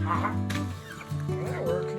That worked.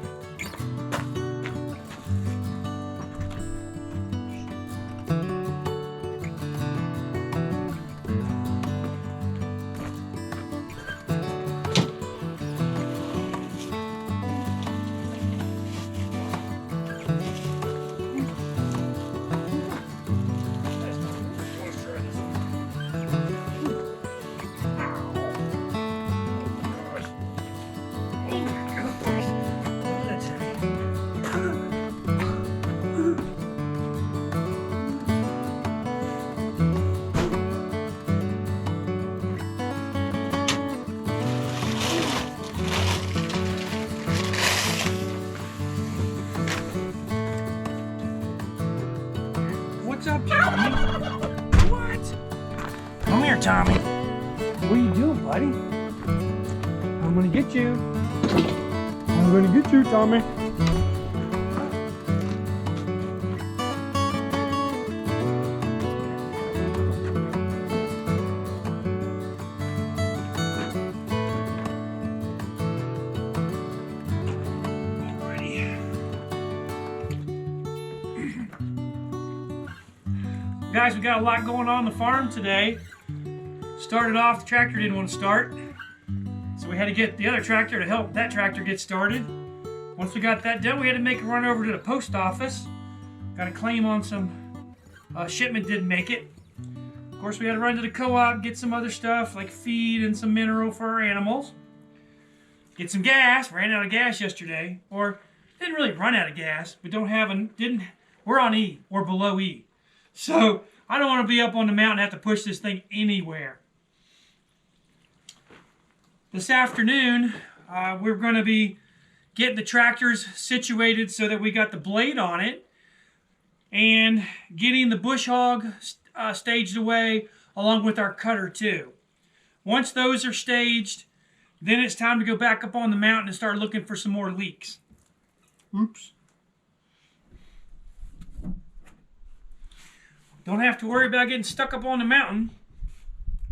What's up, Tommy? What? Come here, Tommy. What are you doing, buddy? I'm gonna get you. I'm gonna get you, Tommy. Guys, we got a lot going on the farm today. Started off, the tractor didn't want to start, so we had to get the other tractor to help that tractor get started. Once we got that done, we had to make a run over to the post office. Got a claim on some shipment, didn't make it. Of course, we had to run to the co-op, get some other stuff like feed and some mineral for our animals. Get some gas. Ran out of gas yesterday, or didn't really run out of gas. We don't have we're on E or below E. So I don't want to be up on the mountain and have to push this thing anywhere. This afternoon, we're going to be getting the tractors situated so that we got the blade on it and getting the bush hog staged away along with our cutter too. Once those are staged, then it's time to go back up on the mountain and start looking for some more leaks. Oops. Don't have to worry about getting stuck up on the mountain.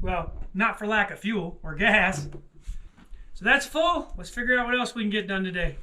Well, not for lack of fuel or gas. So that's full. Let's figure out what else we can get done today.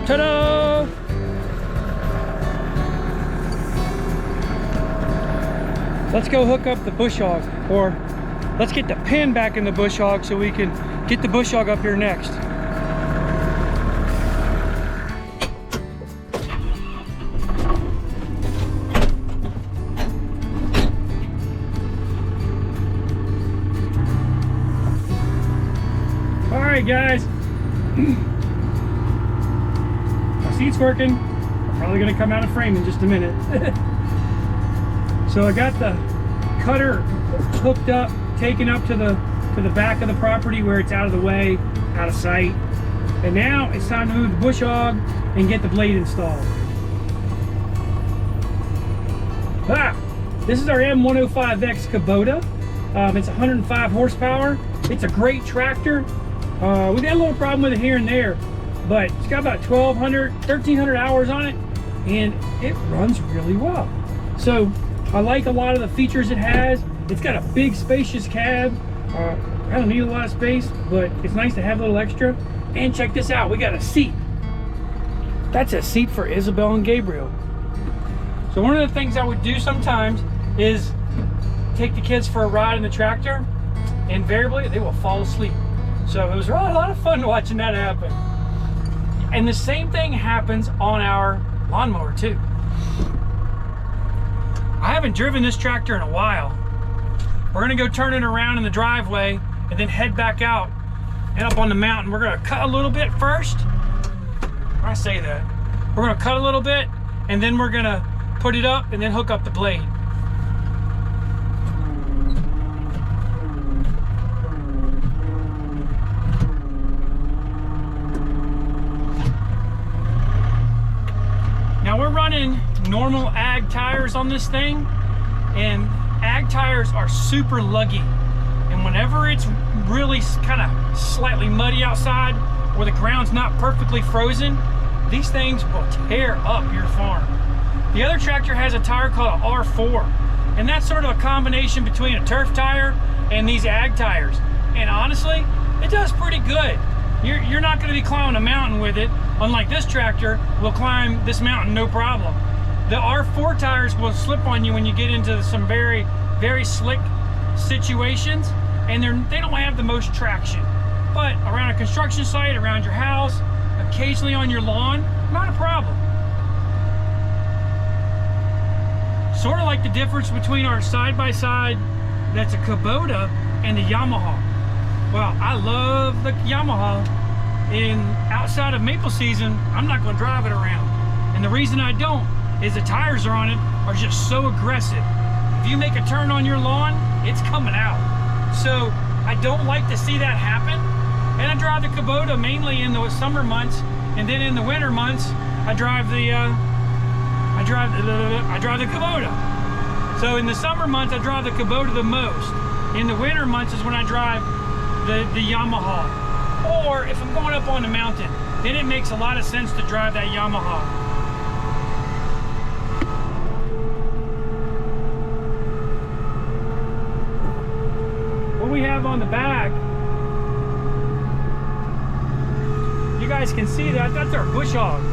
Ta-da! Let's go hook up the bush hog, or let's get the pin back in the bush hog so we can get the bush hog up here next. All right, guys. Seat's working. I'm probably going to come out of frame in just a minute. So I got the cutter hooked up, taken up to the back of the property where it's out of the way, out of sight. And now it's time to move the bush hog and get the blade installed. This is our M105X Kubota. It's 105 horsepower. It's a great tractor. We've had a little problem with it here and there, but it's got about 1,300 hours on it, and it runs really well. So I like a lot of the features it has. It's got a big spacious cab. I don't need a lot of space, but it's nice to have a little extra. And check this out, we got a seat. That's a seat for Isabel and Gabriel. So one of the things I would do sometimes is take the kids for a ride in the tractor. Invariably, they will fall asleep. So it was really a lot of fun watching that happen. And the same thing happens on our lawnmower too. I haven't driven this tractor in a while. We're gonna go turn it around in the driveway and then head back out and up on the mountain. We're gonna cut a little bit first. I say that. We're gonna cut a little bit and then we're gonna put it up, and then hook up the blade. Now we're running normal ag tires on this thing, and ag tires are super luggy. And whenever it's really kind of slightly muddy outside, or the ground's not perfectly frozen, these things will tear up your farm. The other tractor has a tire called a R4, and that's sort of a combination between a turf tire and these ag tires. And honestly, it does pretty good. You're not going to be climbing a mountain with it, unlike this tractor will climb this mountain no problem. The R4 tires will slip on you when you get into some very, very slick situations, and they don't have the most traction. But around a construction site, around your house, occasionally on your lawn, not a problem. Sort of like the difference between our side-by-side that's a Kubota and the Yamaha. Well, I love the Yamaha, and outside of maple season, I'm not going to drive it around. And the reason I don't is the tires on it are just so aggressive. If you make a turn on your lawn, it's coming out. So I don't like to see that happen. And I drive the Kubota mainly in the summer months, and then in the winter months, I drive the Kubota. So in the summer months, I drive the Kubota the most. In the winter months is when I drive the Yamaha. Or if I'm going up on the mountain, then it makes a lot of sense to drive that Yamaha. What we have on the back, you guys can see that that's our bush hog.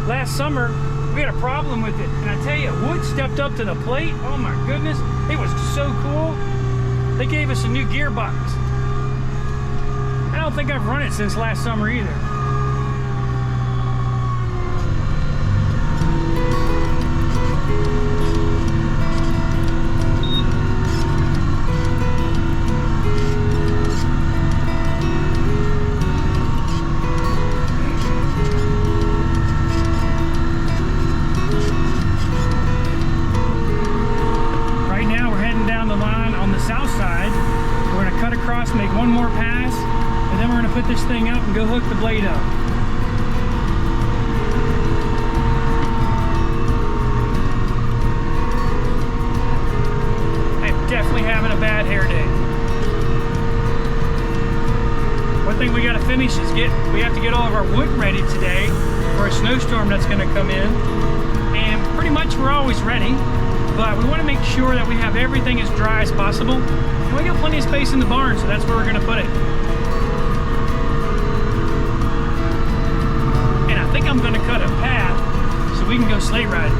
Last summer, we had a problem with it. And I tell you, Wood stepped up to the plate. Oh my goodness, it was so cool. They gave us a new gearbox. I don't think I've run it since last summer either. Right now we're heading down the line on the south side. We're going to cut across, make one more pass, and then we're going to put this thing up and go hook the blade up. I'm definitely having a bad hair day. One thing we got to finish is we have to get all of our wood ready today for a snowstorm that's going to come in. And pretty much we're always ready, but we want to make sure that we have everything as dry as possible. And we got plenty of space in the barn, so that's where we're going to put it. I think I'm going to cut a path so we can go sleigh riding.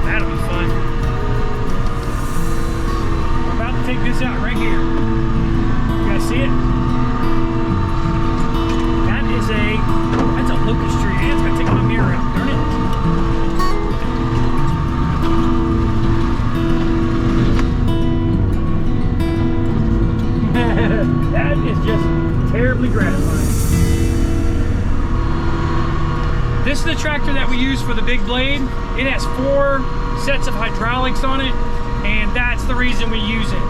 That'll be fun. We're about to take this out right here. You guys see it? That's a locust tree. And it's going to take my mirror out. Darn it. That is just terribly gratifying. This is the tractor that we use for the big blade. It has 4 sets of hydraulics on it, and that's the reason we use it.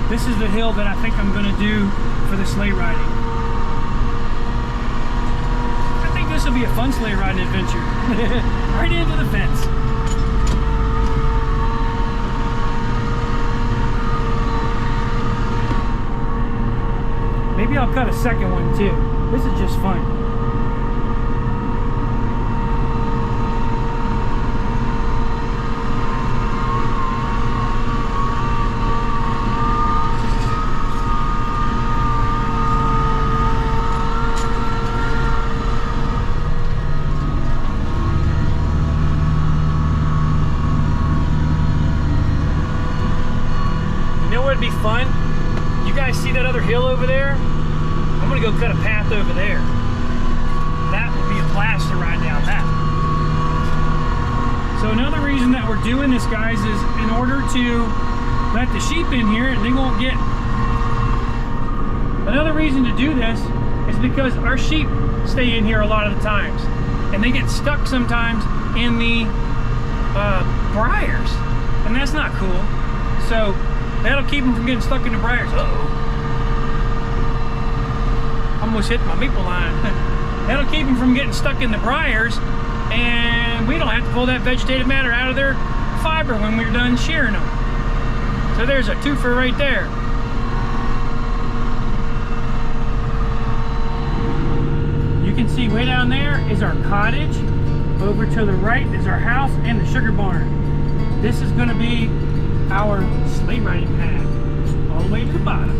This is the hill that I think I'm going to do for the sleigh riding. I think this will be a fun sleigh riding adventure. Right into the fence. Maybe I'll cut a second one too. This is just fun. You know what would be fun? You guys see that other hill over there? I'm gonna go cut a path over there. That would be a blast to ride down that. So another reason that we're doing this, guys, is in order to let the sheep in here, they won't get. Another reason to do this is because our sheep stay in here a lot of the times, and they get stuck sometimes in the briars, and that's not cool. So that'll keep them from getting stuck in the briars. Uh-oh. Almost hit my maple line. That'll keep them from getting stuck in the briars, and we don't have to pull that vegetative matter out of their fiber when we're done shearing them. So there's a twofer right there. You can see way down there is our cottage. Over to the right is our house and the sugar barn. This is going to be our sleigh riding path all the way to the bottom.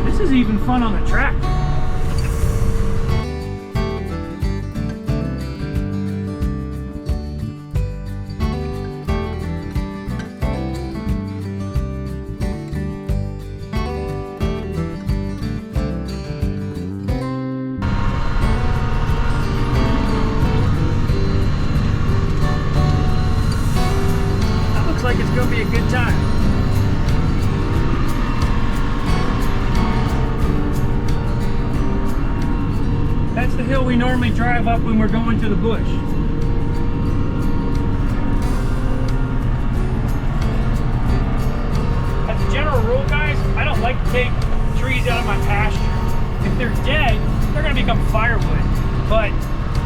This is even fun on the track. Like it's gonna be a good time. That's the hill we normally drive up when we're going to the bush. As a general rule, guys, I don't like to take trees out of my pasture. If they're dead, they're gonna become firewood. But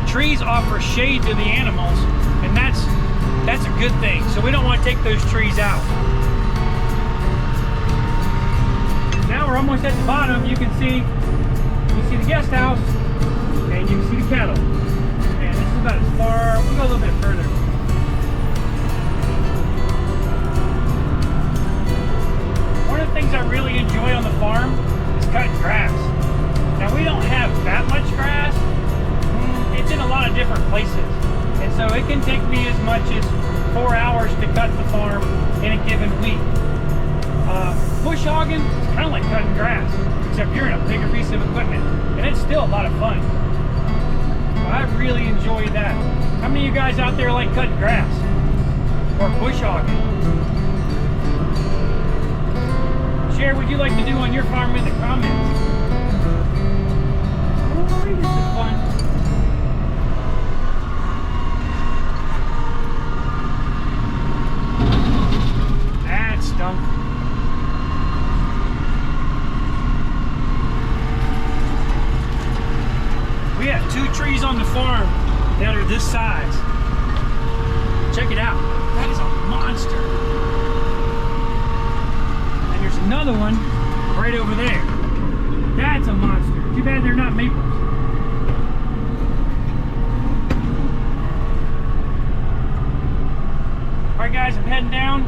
trees offer shade to the animals, and that's a good thing. So we don't want to take those trees out. Now we're almost at the bottom. You can see the guest house, and you can see the cattle. And this is about as far. We'll go a little bit further. One of the things I really enjoy on the farm is cutting grass. Now we don't have that much grass. It's in a lot of different places. And so it can take me as much as 4 hours to cut the farm in a given week. Bush hogging is kind of like cutting grass, except you're in a bigger piece of equipment, and it's still a lot of fun. I really enjoy that. How many of you guys out there like cutting grass or bush hogging? Share what you like to do on your farm in the comments. Oh, this is fun. Stunk. We have 2 trees on the farm that are this size. Check it out. That is a monster. And there's another one right over there. That's a monster. Too bad they're not maples. Alright guys, I'm heading down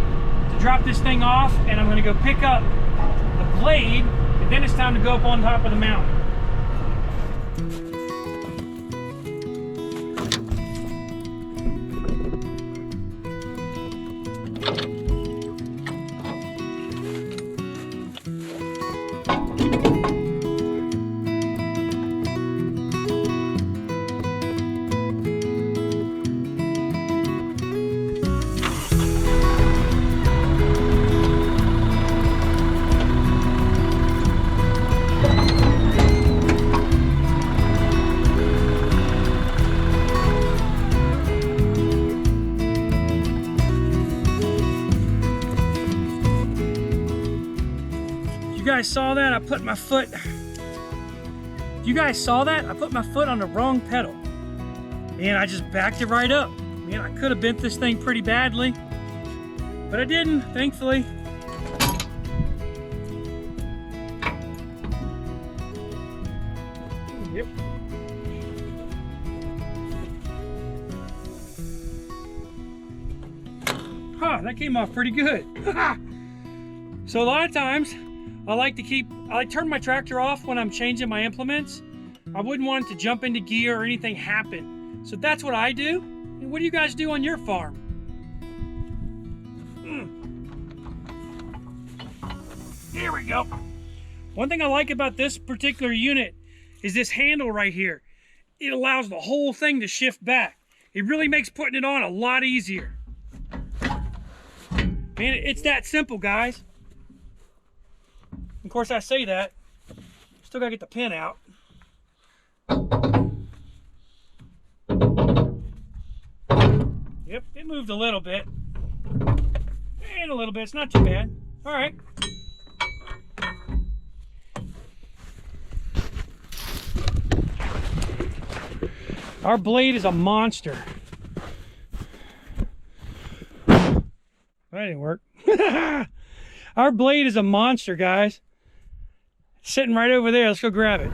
to drop this thing off, and I'm going to go pick up the blade, and then it's time to go up on top of the mountain. You guys saw that? I put my foot. You guys saw that? I put my foot on the wrong pedal, and I just backed it right up. Man, I could have bent this thing pretty badly, but I didn't, thankfully. Yep. Huh, that came off pretty good. So a lot of times, I like to turn my tractor off when I'm changing my implements. I wouldn't want it to jump into gear or anything happen. So that's what I do. And what do you guys do on your farm? Here we go. One thing I like about this particular unit is this handle right here. It allows the whole thing to shift back. It really makes putting it on a lot easier. Man, it's that simple, guys. Of course, I say that. Still gotta get the pin out. Yep, it moved a little bit. And a little bit, it's not too bad. All right. Our blade is a monster. That didn't work. Our blade is a monster, guys. It's sitting right over there. Let's go grab it.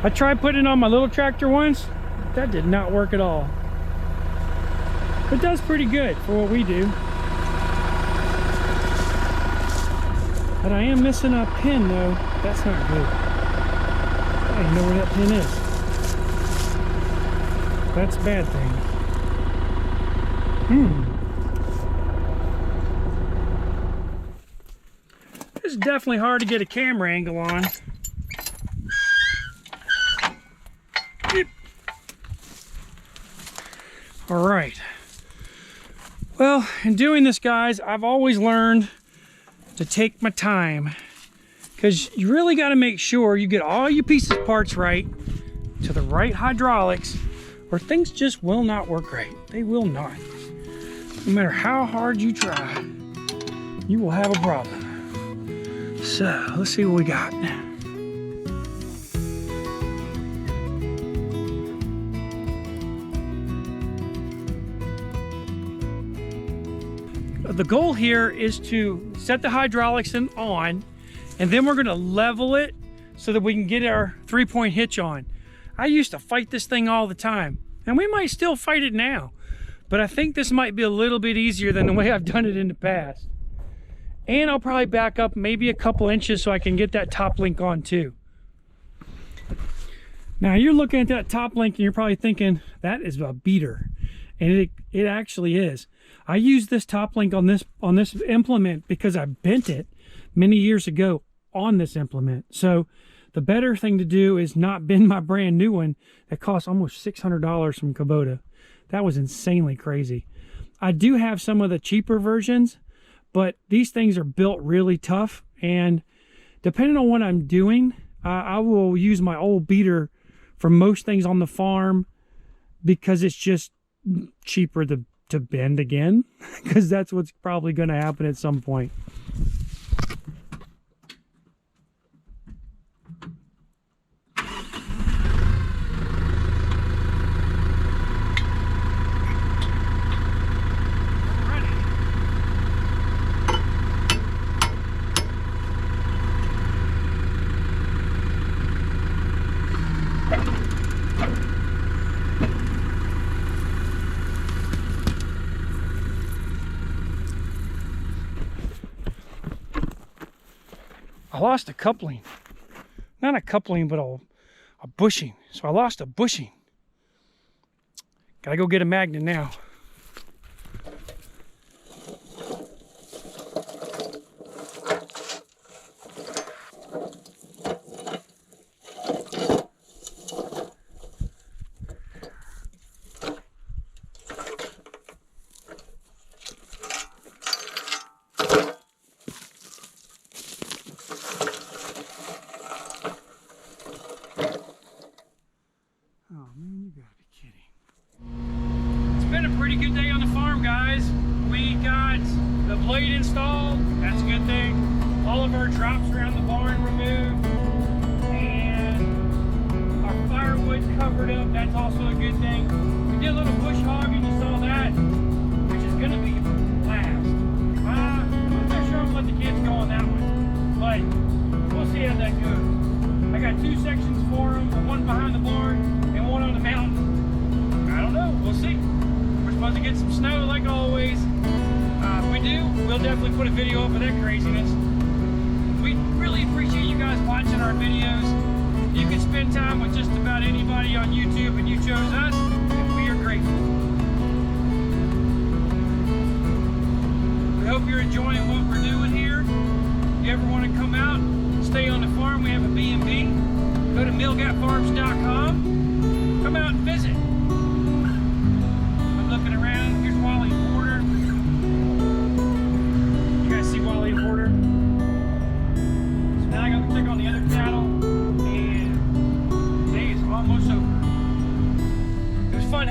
I tried putting it on my little tractor once. That did not work at all. It does pretty good for what we do. But I am missing a pin though. That's not good. I don't even know where that pin is. That's a bad thing. It's definitely hard to get a camera angle on. All right. Well, in doing this, guys, I've always learned to take my time, because you really got to make sure you get all your pieces parts right to the right hydraulics, or things just will not work right. They will not. No matter how hard you try, you will have a problem. So let's see what we got. The goal here is to set the hydraulics on, and then we're going to level it so that we can get our 3-point hitch on. I used to fight this thing all the time, and we might still fight it now, but I think this might be a little bit easier than the way I've done it in the past. And I'll probably back up maybe a couple inches so I can get that top link on too. Now you're looking at that top link and you're probably thinking that is a beater, and it actually is. I used this top link on this implement because I bent it many years ago on this implement. So the better thing to do is not bend my brand new one that cost almost $600 from Kubota. That was insanely crazy. I do have some of the cheaper versions, but these things are built really tough, and depending on what I'm doing, I will use my old beater for most things on the farm because it's just cheaper to bend again, because that's what's probably going to happen at some point. I lost a coupling. Not a coupling, but a bushing. So I lost a bushing. Gotta go get a magnet now. Pretty good day on the farm, guys. We got the blade installed. That's a good thing. All of our drops around the barn removed, and our firewood covered up. That's also a good thing. We did a little bush hogging. You saw that, which is going to be a blast. I'm not sure I'm gonna let the kids go on that one, but we'll see how that goes. I got 2 sections for them, one behind the barn and one on the mountain. I don't know. We'll see. Supposed to get some snow like always. If we do, we'll definitely put a video up of that craziness. We really appreciate you guys watching our videos. You can spend time with just about anybody on YouTube, and you chose us, and we are grateful. We hope you're enjoying what we're doing here. If you ever want to come out, stay on the farm, we have a B&B. Go to millgapfarms.com. Come out and visit. Looking around, here's Wally's border.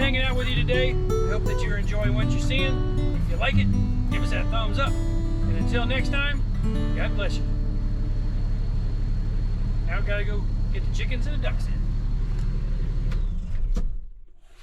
hanging out with you today. I hope that you're enjoying what you're seeing. If you like it, give us that thumbs up. And until next time, God bless you. Now I've got to go get the chickens and the ducks in.